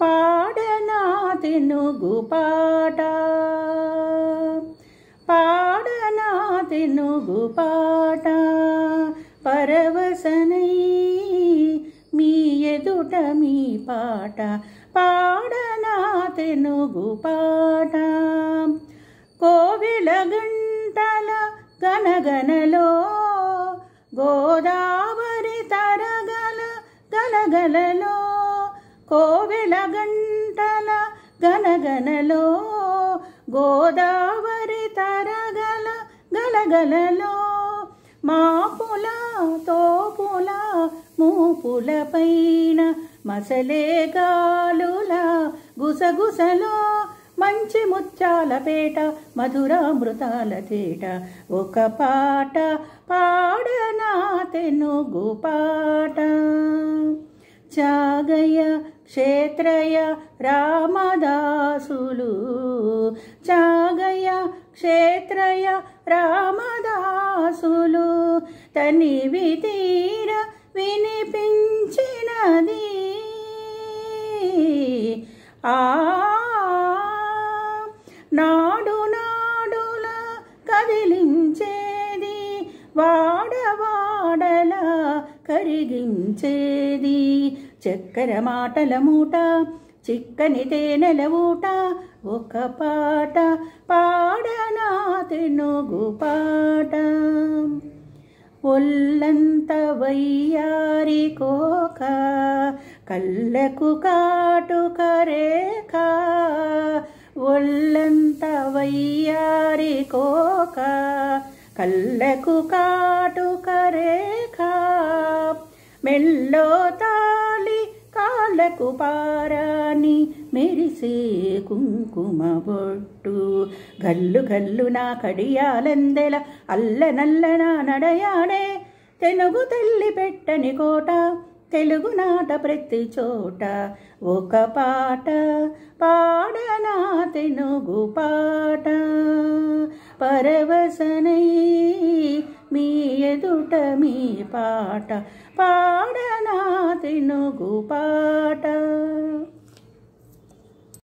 పాడనా తెనుగు పాట, పాడనా తెనుగు పాట, పరవశనై మీ ఎదుట మీ పాట, పాడనా తెనుగు పాట. కోవెల గంటల గనగనలో గోదావరి తరగల గలగలలో, కోవెల గంటల గనగనలో గోదావరి తరగల గలగలలో, మాపుల తోపుల మూపుల పైన మసలే గాలుల గుసగుసలో, మంచి ముత్యాల పేట మధురామృతాల తేట, ఒక పాట పాడనా తెనుగు పాట. చాగయ క్షేత్రయ రామదాసులు, చాగయ క్షేత్రయ రామదాసులు, తనివి తీర వినిపించినది నాడు నాడుల కదిలించేది, వాడవాడల కరిగించేది, చక్కెర మాటల మూట చిక్కని తేనెల ఊట, ఒక పాట పాడనా తెనుగు పాట. ఒల్లంత వయ్యారి కోక కళ్ళకు కాటుక రేఖ, ఒల్లంత వయ్యారి కోక కళ్ళకు కాటుక రేఖ, మెల్లో తాళి కాళ్ళకు పారాని మెరిసే కుంకుమ బొట్టు, గల్లు గల్లు నా కడియాలందెల అల్ల నల్లన నడయాడే, తెనుగు తల్లి పెట్టని కోట తెలుగునాట ప్రతి చోట, ఒక పాట పాడనా తెనుగు పాట, పరవశనై మీ ఎదుట మీ పాట, పాడనా తెనుగు పాట.